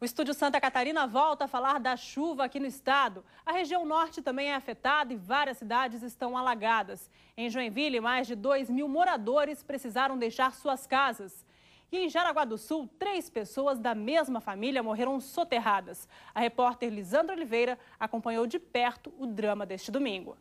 O Estúdio Santa Catarina volta a falar da chuva aqui no estado. A região norte também é afetada e várias cidades estão alagadas. Em Joinville, mais de 2.000 moradores precisaram deixar suas casas. E em Jaraguá do Sul, 3 pessoas da mesma família morreram soterradas. A repórter Lisandra Oliveira acompanhou de perto o drama deste domingo.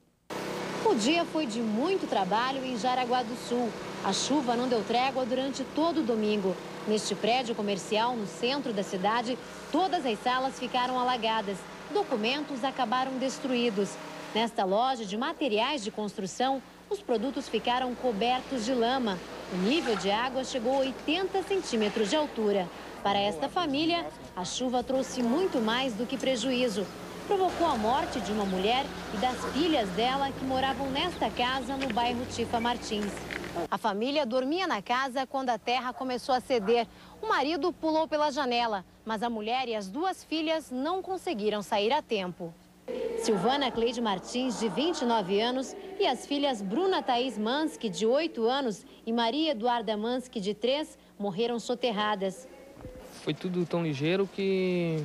O dia foi de muito trabalho em Jaraguá do Sul. A chuva não deu trégua durante todo o domingo. Neste prédio comercial, no centro da cidade, todas as salas ficaram alagadas. Documentos acabaram destruídos. Nesta loja de materiais de construção, os produtos ficaram cobertos de lama. O nível de água chegou a 80 centímetros de altura. Para esta família, a chuva trouxe muito mais do que prejuízo. Provocou a morte de uma mulher e das filhas dela que moravam nesta casa no bairro Tifa Martins. A família dormia na casa quando a terra começou a ceder. O marido pulou pela janela, mas a mulher e as 2 filhas não conseguiram sair a tempo. Silvana Cleide Martins, de 29 anos, e as filhas Bruna Thaís Mansky, de 8 anos, e Maria Eduarda Mansky, de 3, morreram soterradas. Foi tudo tão ligeiro que,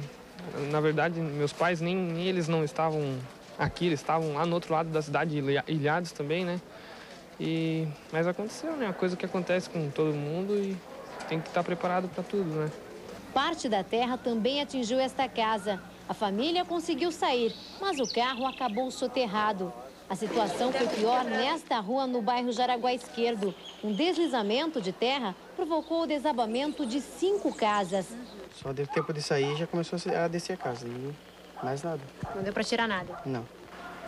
na verdade, meus pais nem eles não estavam aqui, eles estavam lá no outro lado da cidade, ilhados também, né? Mas aconteceu, né? A coisa que acontece com todo mundo e tem que estar preparado para tudo, né? Parte da terra também atingiu esta casa. A família conseguiu sair, mas o carro acabou soterrado. A situação foi pior nesta rua no bairro Jaraguá Esquerdo. Um deslizamento de terra provocou o desabamento de 5 casas. Só deu tempo de sair e já começou a descer a casa. E mais nada. Não deu para tirar nada? Não.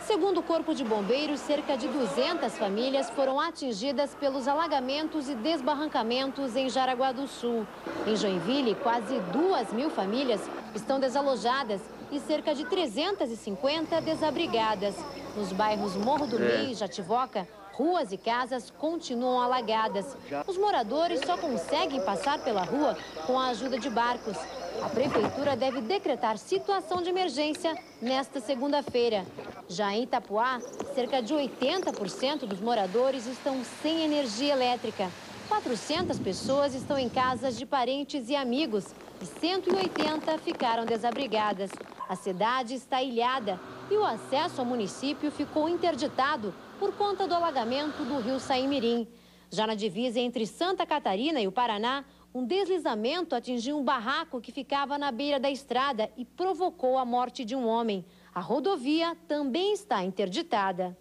Segundo o Corpo de Bombeiros, cerca de 200 famílias foram atingidas pelos alagamentos e desbarrancamentos em Jaraguá do Sul. Em Joinville, quase 2.000 famílias estão desalojadas e cerca de 350 desabrigadas. Nos bairros Morro do Meio e Jativoca, ruas e casas continuam alagadas. Os moradores só conseguem passar pela rua com a ajuda de barcos. A prefeitura deve decretar situação de emergência nesta segunda-feira. Já em Itapuá, cerca de 80% dos moradores estão sem energia elétrica. 400 pessoas estão em casas de parentes e amigos e 180 ficaram desabrigadas. A cidade está ilhada e o acesso ao município ficou interditado por conta do alagamento do rio Saimirim. Já na divisa entre Santa Catarina e o Paraná, um deslizamento atingiu um barraco que ficava na beira da estrada e provocou a morte de um homem. A rodovia também está interditada.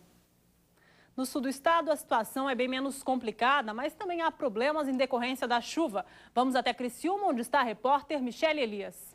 No sul do estado, a situação é bem menos complicada, mas também há problemas em decorrência da chuva. Vamos até Criciúma, onde está a repórter Michele Elias.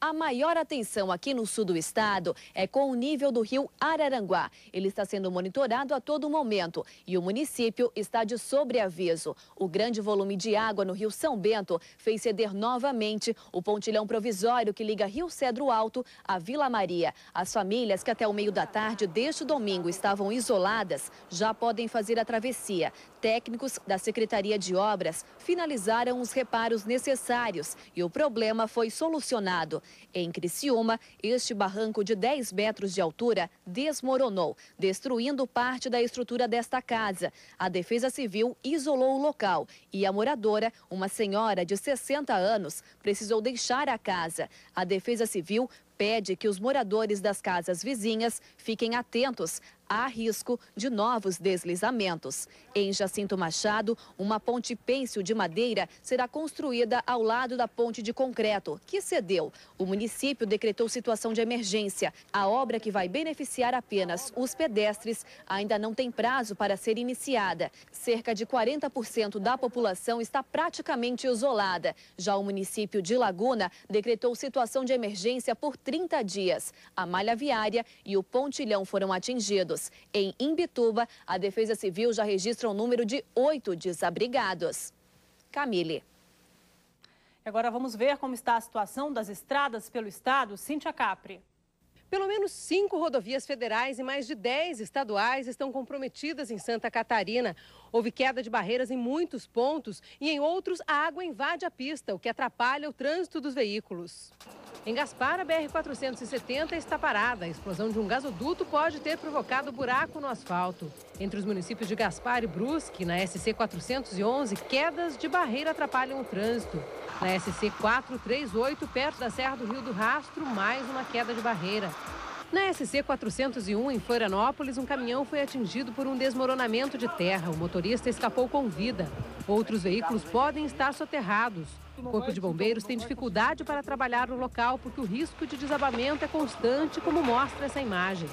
A maior atenção aqui no sul do estado é com o nível do rio Araranguá. Ele está sendo monitorado a todo momento e o município está de sobreaviso. O grande volume de água no rio São Bento fez ceder novamente o pontilhão provisório que liga Rio Cedro Alto a Vila Maria. As famílias que até o meio da tarde deste domingo estavam isoladas já podem fazer a travessia. Técnicos da Secretaria de Obras finalizaram os reparos necessários e o problema foi solucionado. Em Criciúma, este barranco de 10 metros de altura desmoronou, destruindo parte da estrutura desta casa. A Defesa Civil isolou o local e a moradora, uma senhora de 60 anos, precisou deixar a casa. A Defesa Civil pede que os moradores das casas vizinhas fiquem atentos. Há risco de novos deslizamentos. Em Jacinto Machado, uma ponte pêncil de madeira será construída ao lado da ponte de concreto, que cedeu. O município decretou situação de emergência. A obra, que vai beneficiar apenas os pedestres, ainda não tem prazo para ser iniciada. Cerca de 40% da população está praticamente isolada. Já o município de Laguna decretou situação de emergência por 30 dias. A malha viária e o pontilhão foram atingidos. Em Imbituba, a Defesa Civil já registra um número de 8 desabrigados. Camille. Agora vamos ver como está a situação das estradas pelo estado. Cíntia Capri. Pelo menos 5 rodovias federais e mais de 10 estaduais estão comprometidas em Santa Catarina. Houve queda de barreiras em muitos pontos e em outros a água invade a pista, o que atrapalha o trânsito dos veículos. Em Gaspar, a BR-470 está parada. A explosão de um gasoduto pode ter provocado buraco no asfalto. Entre os municípios de Gaspar e Brusque, na SC-411, quedas de barreira atrapalham o trânsito. Na SC 438, perto da Serra do Rio do Rastro, mais uma queda de barreira. Na SC 401, em Florianópolis, um caminhão foi atingido por um desmoronamento de terra. O motorista escapou com vida. Outros veículos podem estar soterrados. O Corpo de Bombeiros tem dificuldade para trabalhar no local porque o risco de desabamento é constante, como mostra essa imagem.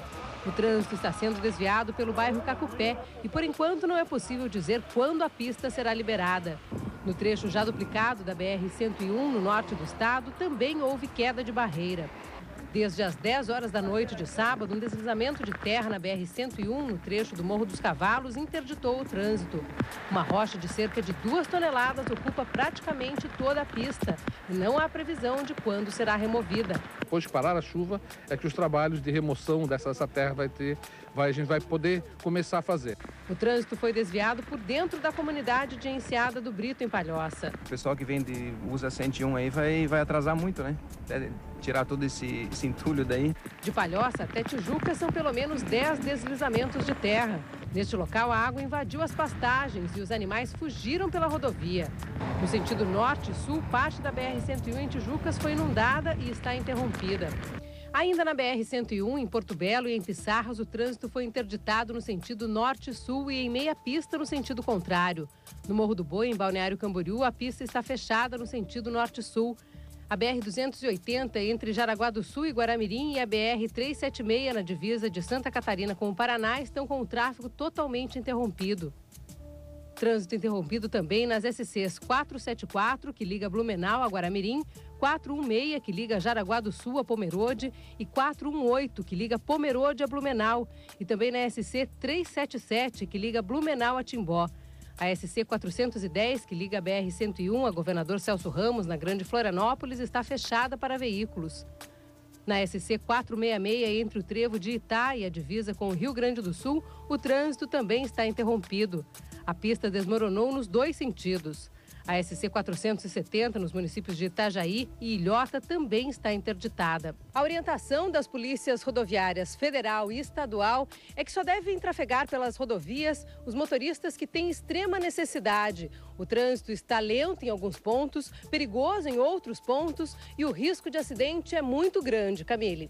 O trânsito está sendo desviado pelo bairro Cacupé e, por enquanto, não é possível dizer quando a pista será liberada. No trecho já duplicado da BR-101, no norte do estado, também houve queda de barreira. Desde as 10 horas da noite de sábado, um deslizamento de terra na BR-101, no trecho do Morro dos Cavalos, interditou o trânsito. Uma rocha de cerca de 2 toneladas ocupa praticamente toda a pista e não há previsão de quando será removida. Depois de parar a chuva, é que os trabalhos de remoção dessa terra a gente vai poder começar a fazer. O trânsito foi desviado por dentro da comunidade de Enseada do Brito, em Palhoça. O pessoal que usa 101 aí vai atrasar muito, né? Até tirar todo esse entulho daí. De Palhoça até Tijuca são pelo menos 10 deslizamentos de terra. Neste local, a água invadiu as pastagens e os animais fugiram pela rodovia. No sentido norte-sul, parte da BR-101 em Tijucas foi inundada e está interrompida. Ainda na BR-101, em Porto Belo e em Pissarras, o trânsito foi interditado no sentido norte-sul e em meia pista no sentido contrário. No Morro do Boi, em Balneário Camboriú, a pista está fechada no sentido norte-sul. A BR-280 entre Jaraguá do Sul e Guaramirim e a BR-376 na divisa de Santa Catarina com o Paraná estão com o tráfego totalmente interrompido. Trânsito interrompido também nas SCs 474, que liga Blumenau a Guaramirim, 416, que liga Jaraguá do Sul a Pomerode e 418, que liga Pomerode a Blumenau. E também na SC 377, que liga Blumenau a Timbó. A SC 410, que liga a BR-101 a Governador Celso Ramos, na Grande Florianópolis, está fechada para veículos. Na SC 466, entre o trevo de Itá e a divisa com o Rio Grande do Sul, o trânsito também está interrompido. A pista desmoronou nos 2 sentidos. A SC 470, nos municípios de Itajaí e Ilhota, também está interditada. A orientação das polícias rodoviárias federal e estadual é que só devem trafegar pelas rodovias os motoristas que têm extrema necessidade. O trânsito está lento em alguns pontos, perigoso em outros pontos e o risco de acidente é muito grande. Camille.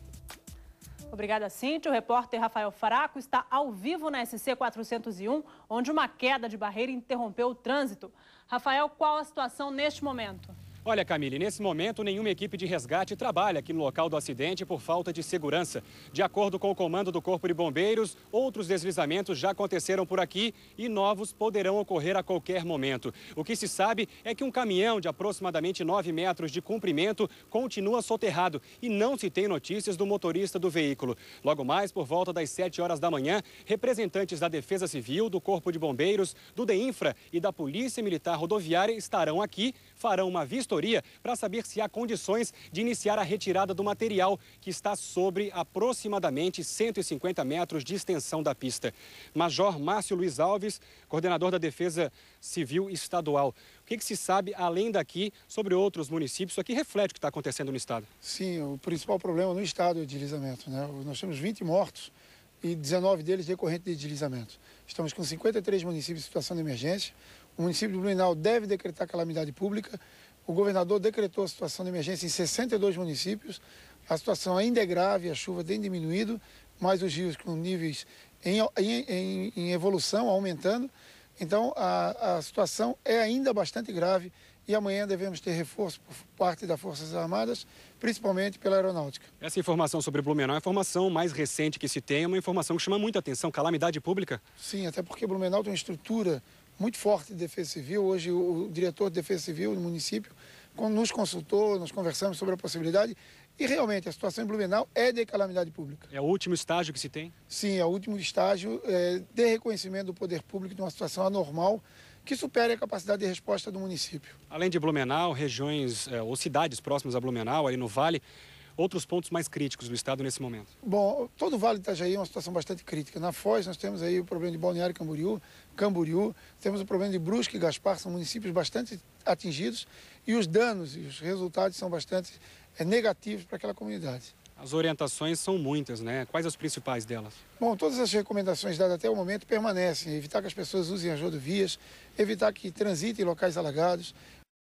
Obrigada, Cíntia. O repórter Rafael Faraco está ao vivo na SC 401, onde uma queda de barreira interrompeu o trânsito. Rafael, qual a situação neste momento? Olha, Camille, nesse momento nenhuma equipe de resgate trabalha aqui no local do acidente por falta de segurança. De acordo com o comando do Corpo de Bombeiros, outros deslizamentos já aconteceram por aqui e novos poderão ocorrer a qualquer momento. O que se sabe é que um caminhão de aproximadamente 9 metros de comprimento continua soterrado e não se tem notícias do motorista do veículo. Logo mais, por volta das 7 horas da manhã, representantes da Defesa Civil, do Corpo de Bombeiros, do DEINFRA e da Polícia Militar Rodoviária estarão aqui, farão uma vistoria para saber se há condições de iniciar a retirada do material que está sobre aproximadamente 150 metros de extensão da pista. Major Márcio Luiz Alves, coordenador da Defesa Civil Estadual. O que se sabe, além daqui, sobre outros municípios? Isso aqui reflete o que está acontecendo no estado. Sim, o principal problema no estado é o deslizamento, né? Nós temos 20 mortos e 19 deles decorrentes de deslizamento. Estamos com 53 municípios em situação de emergência. O município de Blumenau deve decretar calamidade pública. O governador decretou a situação de emergência em 62 municípios. A situação ainda é grave, a chuva tem diminuído, mas os rios com níveis em evolução, aumentando. Então, a situação é ainda bastante grave e amanhã devemos ter reforço por parte das Forças Armadas, principalmente pela Aeronáutica. Essa informação sobre Blumenau é a informação mais recente que se tem, é uma informação que chama muita atenção, calamidade pública? Sim, até porque Blumenau tem uma estrutura muito forte de defesa civil. Hoje o diretor de defesa civil do município nos consultou, nós conversamos sobre a possibilidade e realmente a situação em Blumenau é de calamidade pública. É o último estágio que se tem? Sim, é o último estágio de reconhecimento do poder público de uma situação anormal que supere a capacidade de resposta do município. Além de Blumenau, regiões ou cidades próximas a Blumenau, aí no Vale, outros pontos mais críticos do estado nesse momento? Bom, todo o Vale do Itajaí é uma situação bastante crítica. Na Foz nós temos aí o problema de Balneário Camboriú, temos o problema de Brusque e Gaspar, são municípios bastante atingidos e os danos e os resultados são bastante negativos para aquela comunidade. As orientações são muitas, né? Quais as principais delas? Bom, todas as recomendações dadas até o momento permanecem. Evitar que as pessoas usem as rodovias, evitar que transitem em locais alagados,